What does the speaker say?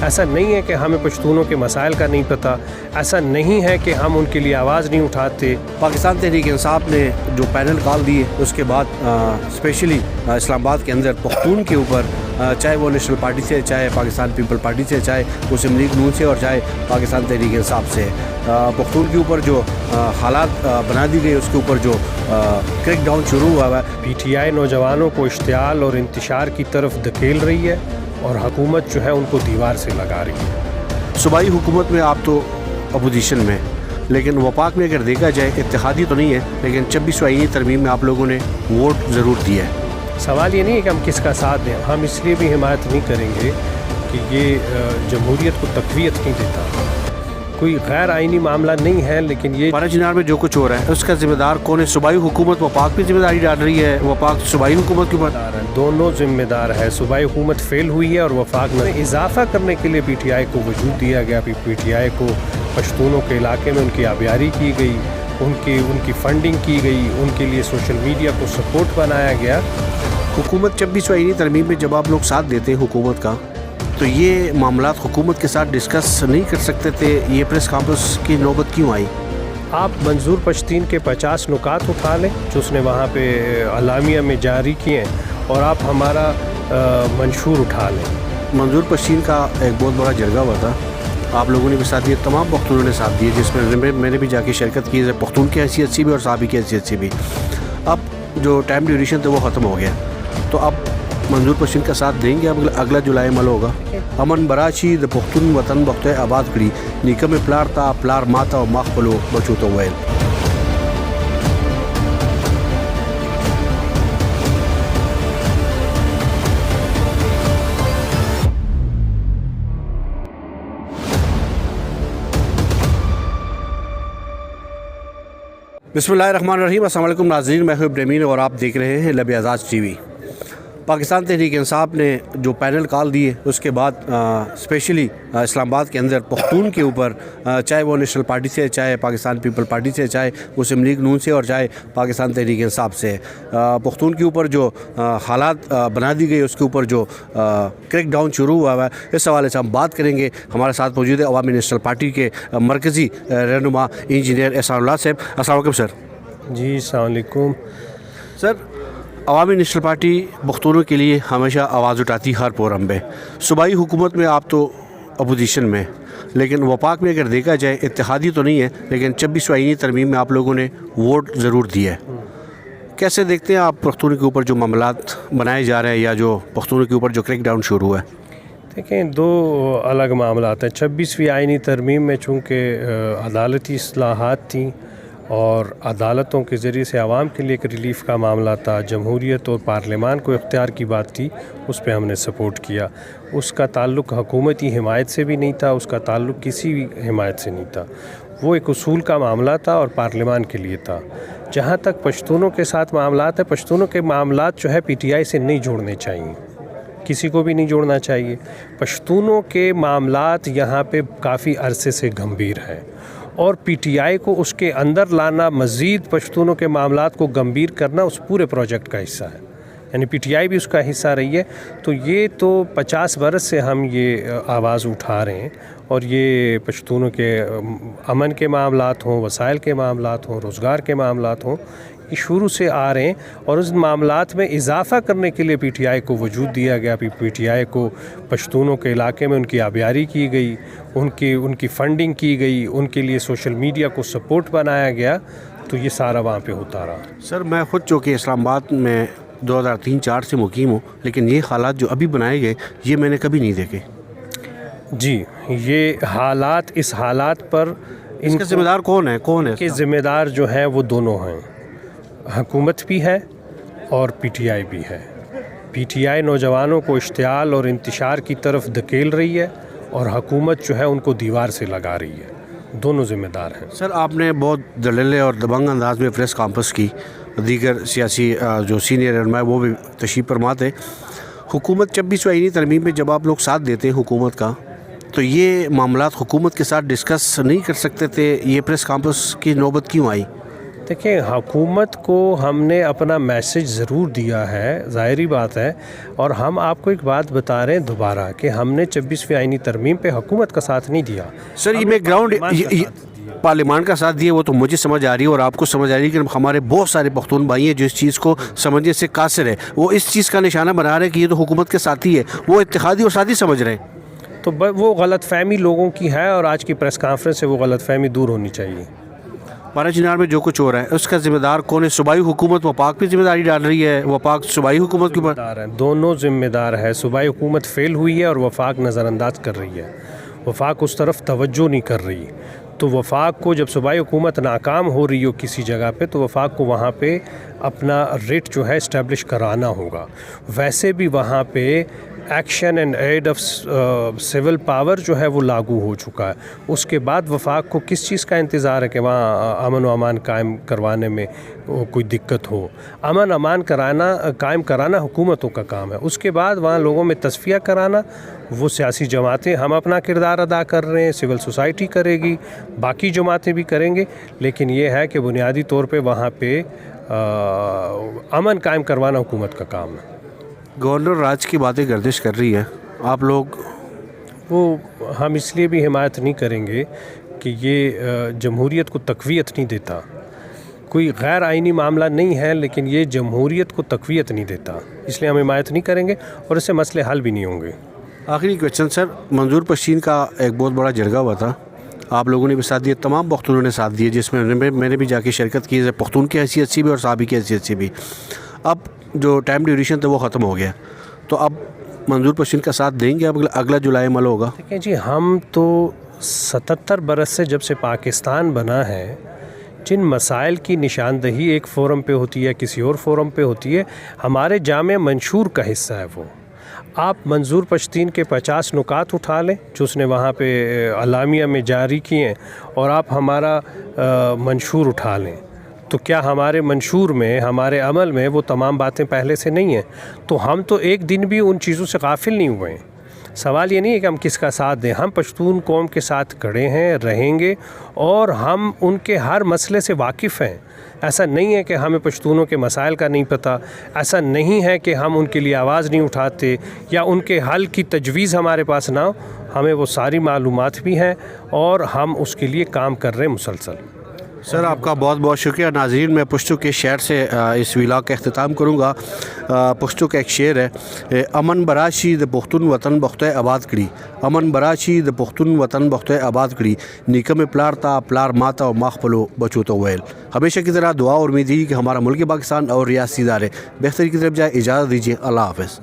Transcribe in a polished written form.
ایسا نہیں ہے کہ ہمیں پشتونوں کے مسائل کا نہیں پتہ، ایسا نہیں ہے کہ ہم ان کے لیے آواز نہیں اٹھاتے۔ پاکستان تحریک انصاف نے جو پینل کال دیے اس کے بعد اسپیشلی اسلام آباد کے اندر پختون کے اوپر، چاہے وہ نیشنل پارٹی سے، چاہے پاکستان پیپل پارٹی سے، چاہے مسلم لیگ نون سے، اور چاہے پاکستان تحریک انصاف سے، پختون کے اوپر جو حالات بنا دی گئی، اس کے اوپر جو کریک ڈاؤن شروع ہوا ہے۔ پی ٹی آئی نوجوانوں کو اشتعال اور انتشار کی طرف دھکیل رہی ہے اور حکومت جو ہے ان کو دیوار سے لگا رہی ہے۔ صوبائی حکومت میں آپ تو اپوزیشن میں، لیکن وفاق میں اگر دیکھا جائے اتحادی تو نہیں ہے، لیکن 26 آئینی ترمیم میں آپ لوگوں نے ووٹ ضرور دیا ہے۔ سوال یہ نہیں ہے کہ ہم کس کا ساتھ دیں، ہم اس لیے بھی حمایت نہیں کریں گے کہ یہ جمہوریت کو تقویت نہیں دیتا، کوئی غیر آئینی معاملہ نہیں ہے، لیکن یہ بارہ چنار میں جو کچھ ہو رہا ہے اس کا ذمہ دار کون ہے؟ صوبائی حکومت وفاق پہ ذمہ داری ڈال رہی ہے، وفاق صوبائی حکومت کے اوپر؟ دونوں ذمہ دار ہے۔ صوبائی حکومت فیل ہوئی ہے اور وفاق میں اضافہ کرنے کے لیے پی ٹی آئی کو وجود دیا گیا۔ پی ٹی آئی کو پشتونوں کے علاقے میں ان کی آبیاری کی گئی، ان کی فنڈنگ کی گئی، ان کے لیے سوشل میڈیا کو سپورٹ بنایا گیا۔ حکومت 26 آئینی ترمیم میں جب آپ لوگ ساتھ دیتے ہیں حکومت کا، تو یہ معاملات حکومت کے ساتھ ڈسکس نہیں کر سکتے تھے؟ یہ پریس کانفرنس کی نوبت کیوں آئی؟ آپ منظور پشتین کے 50 نکات اٹھا لیں جو اس نے وہاں پہ اعلامیہ میں جاری کیے ہیں، اور آپ ہمارا منشور اٹھا لیں۔ منظور پشتین کا ایک بہت بڑا جرگہ ہوا تھا، آپ لوگوں نے بھی ساتھ دیا، تمام پختونوں نے ساتھ دیے، جس میں نے بھی جا کے شرکت کی، پختون کی حیثیت سے بھی اور صحابی کی حیثیت سے بھی۔ اب جو ٹائم ڈیوریشن تھا وہ ختم ہو گیا، تو اب منظور پشتین کا ساتھ دیں گے؟ اب اگلا جولائی مل ہوگا۔ امن براشی د پختون وطن بخت آباد کری نیکم پلار تا پلار ماتا و ماخلو بچو تو ویل۔ بسم اللہ الرحمن الرحیم۔ السلام علیکم ناظرین، میں ہوں ابراہیم اور آپ دیکھ رہے ہیں لب اعزاز ٹی وی۔ پاکستان تحریک انصاف نے جو پینل کال دیے اس کے بعد اسپیشلی اسلام آباد کے اندر پختون کے اوپر، چاہے وہ نیشنل پارٹی سے، چاہے پاکستان پیپل پارٹی سے، چاہے مسلم لیگ نون سے، اور چاہے پاکستان تحریک انصاف سے، پختون کے اوپر جو حالات بنا دی گئی، اس کے اوپر جو کریک ڈاؤن شروع ہوا ہے، اس حوالے سے ہم بات کریں گے۔ ہمارے ساتھ موجود ہے عوامی نیشنل پارٹی کے مرکزی رہنما انجینئر احسان اللہ صاحب۔ السلام علیکم سر۔ جی السلام علیکم سر، عوامی نیشنل پارٹی پختونوں کے لیے ہمیشہ آواز اٹھاتی ہر فورم پہ۔ صوبائی حکومت میں آپ تو اپوزیشن میں، لیکن وفاق میں اگر دیکھا جائے اتحادی تو نہیں ہے، لیکن 26 آئینی ترمیم میں آپ لوگوں نے ووٹ ضرور دیا ہے۔ کیسے دیکھتے ہیں آپ پختونوں کے اوپر جو معاملات بنائے جا رہے ہیں، یا جو پختونوں کے اوپر جو کریک ڈاؤن شروع ہوا ہے؟ دیکھیں، دو الگ معاملات ہیں۔ 26ویں آئینی ترمیم میں چونکہ عدالتی اصلاحات تھیں اور عدالتوں کے ذریعے سے عوام کے لیے ایک ریلیف کا معاملہ تھا، جمہوریت اور پارلیمان کو اختیار کی بات تھی، اس پہ ہم نے سپورٹ کیا۔ اس کا تعلق حکومتی حمایت سے بھی نہیں تھا، اس کا تعلق کسی بھی حمایت سے نہیں تھا، وہ ایک اصول کا معاملہ تھا اور پارلیمان کے لیے تھا۔ جہاں تک پشتونوں کے ساتھ معاملات ہیں، پشتونوں کے معاملات جو ہے پی ٹی آئی سے نہیں جوڑنے چاہیے، کسی کو بھی نہیں جوڑنا چاہیے۔ پشتونوں کے معاملات یہاں پہ کافی عرصے سے گمبھیر ہیں، اور پی ٹی آئی کو اس کے اندر لانا، مزید پشتونوں کے معاملات کو گمبھیر کرنا، اس پورے پروجیکٹ کا حصہ ہے، یعنی پی ٹی آئی بھی اس کا حصہ رہی ہے۔ تو یہ تو 50 برس سے ہم یہ آواز اٹھا رہے ہیں، اور یہ پشتونوں کے امن کے معاملات ہوں، وسائل کے معاملات ہوں، روزگار کے معاملات ہوں، یہ شروع سے آ رہے ہیں، اور اس معاملات میں اضافہ کرنے کے لیے پی ٹی آئی کو وجود دیا گیا۔ پی ٹی آئی کو پشتونوں کے علاقے میں ان کی آبیاری کی گئی، ان کی فنڈنگ کی گئی، ان کے لیے سوشل میڈیا کو سپورٹ بنایا گیا، تو یہ سارا وہاں پہ ہوتا رہا۔ سر، میں خود چونکہ اسلام آباد میں 2003-04 سے مقیم ہوں، لیکن یہ حالات جو ابھی بنائے گئے یہ میں نے کبھی نہیں دیکھے۔ جی، یہ حالات، اس حالات پر ان کا ذمہ دار کون ہے؟ کہ ذمہ دار جو ہیں وہ دونوں ہیں، حکومت بھی ہے اور پی ٹی آئی بھی ہے۔ پی ٹی آئی نوجوانوں کو اشتعال اور انتشار کی طرف دھکیل رہی ہے، اور حکومت جو ہے ان کو دیوار سے لگا رہی ہے، دونوں ذمہ دار ہیں۔ سر، آپ نے بہت دلیلے اور دبنگ انداز میں پریس کانفرنس کی، دیگر سیاسی جو سینئر رہنما وہ بھی تشریف فرما تھے۔ حکومت 26 آئینی ترمیم میں جب آپ لوگ ساتھ دیتے ہیں حکومت کا، تو یہ معاملات حکومت کے ساتھ ڈسکس نہیں کر سکتے تھے؟ یہ پریس کانفرنس کی نوبت کیوں آئی؟ دیکھیں حکومت کو ہم نے اپنا میسج ضرور دیا ہے، ظاہری بات ہے، اور ہم آپ کو ایک بات بتا رہے ہیں دوبارہ کہ ہم نے 26ویں آئینی ترمیم پہ حکومت کا ساتھ نہیں دیا سر یہ میں گراؤنڈ پارلیمان کا ساتھ دیا وہ تو مجھے سمجھ آ رہی ہے اور آپ کو سمجھ آ رہی ہے کہ ہمارے بہت سارے پختون بھائی ہیں جو اس چیز کو سمجھنے سے قاصر ہے، وہ اس چیز کا نشانہ بنا رہے ہیں کہ یہ تو حکومت کے ساتھی ہے، وہ اتحادی اور ساتھی سمجھ رہے ہیں، تو وہ غلط فہمی لوگوں کی ہے اور آج کی پریس کانفرنس سے وہ غلط فہمی دور ہونی چاہیے۔ پارا چنار میں جو کچھ ہو رہا ہے اس کا ذمہ دار کون ہے؟ صوبائی حکومت وفاق پہ ذمہ داری ڈال رہی ہے، وفاق صوبائی حکومت کے اوپر؟ دونوں ذمہ دار ہے، صوبائی حکومت فیل ہوئی ہے اور وفاق نظر انداز کر رہی ہے، وفاق اس طرف توجہ نہیں کر رہی، تو وفاق کو جب صوبائی حکومت ناکام ہو رہی ہو کسی جگہ پہ تو وفاق کو وہاں پہ اپنا ریٹ جو ہے اسٹیبلش کرانا ہوگا۔ ویسے بھی وہاں پہ action and aid of civil power جو ہے وہ لاگو ہو چکا ہے، اس کے بعد وفاق کو کس چیز کا انتظار ہے کہ وہاں امن و امان قائم کروانے میں کوئی دقت ہو؟ امن امان قائم کرانا حکومتوں کا کام ہے، اس کے بعد وہاں لوگوں میں تصفیہ کرانا وہ سیاسی جماعتیں، ہم اپنا کردار ادا کر رہے ہیں، سول سوسائٹی کرے گی، باقی جماعتیں بھی کریں گے، لیکن یہ ہے کہ بنیادی طور پہ وہاں پہ امن قائم کروانا حکومت کا کام ہے۔ گورنر راج کی باتیں گردش کر رہی ہے، آپ لوگ وہ ہم اس لیے بھی حمایت نہیں کریں گے کہ یہ جمہوریت کو تقویت نہیں دیتا، کوئی غیر آئینی معاملہ نہیں ہے لیکن یہ جمہوریت کو تقویت نہیں دیتا، اس لیے ہم حمایت نہیں کریں گے اور اس سے مسئلے حل بھی نہیں ہوں گے۔ آخری کویشچن سر، منظور پشین کا ایک بہت بڑا جرگہ ہوا تھا، آپ لوگوں نے بھی ساتھ دیا، تمام پختونوں نے ساتھ دیا، جس میں میں نے بھی جا کے شرکت کی، پختون کی حیثیت سے بھی اور صحابی کی حیثیت سے بھی۔ اب جو ٹائم ڈیوریشن تھا وہ ختم ہو گیا، تو اب منظور پشین کا ساتھ دیں گے؟ اب اگلا جولائی عمل ہوگا؟ دیکھیں جی، ہم تو 77 برس سے جب سے پاکستان بنا ہے، جن مسائل کی نشاندہی ایک فورم پہ ہوتی ہے کسی اور فورم پہ ہوتی ہے، ہمارے جامع منشور کا حصہ ہے وہ۔ آپ منظور پشتین کے 50 نکات اٹھا لیں جو اس نے وہاں پہ اعلامیہ میں جاری کیے ہیں، اور آپ ہمارا منشور اٹھا لیں، تو کیا ہمارے منشور میں، ہمارے عمل میں وہ تمام باتیں پہلے سے نہیں ہیں؟ تو ہم تو ایک دن بھی ان چیزوں سے غافل نہیں ہوئے ہیں۔ سوال یہ نہیں ہے کہ ہم کس کا ساتھ دیں، ہم پشتون قوم کے ساتھ کھڑے ہیں، رہیں گے، اور ہم ان کے ہر مسئلے سے واقف ہیں۔ ایسا نہیں ہے کہ ہمیں پشتونوں کے مسائل کا نہیں پتہ، ایسا نہیں ہے کہ ہم ان کے لیے آواز نہیں اٹھاتے یا ان کے حل کی تجویز ہمارے پاس نہ ہو، ہمیں وہ ساری معلومات بھی ہیں اور ہم اس کے لیے کام کر رہے ہیں مسلسل۔ سر آپ کا بہت بہت شکریہ۔ ناظرین، میں پشتو کے شعر سے اس ویلاگ کا اختتام کروں گا۔ پشتو کا ایک شعر ہے، امن براشی د پختون وطن بختہ آباد کری، امن براشی د پختون وطن بختہ آباد کری، نیکم پلار تا پلار ماتا و ماخپلو بچو تو ویل۔ ہمیشہ کی طرح دعا اور امید ہے کہ ہمارا ملک پاکستان اور ریاستی ادارے بہتری کی طرف جائے۔ اجازت دیجیے، اللہ حافظ۔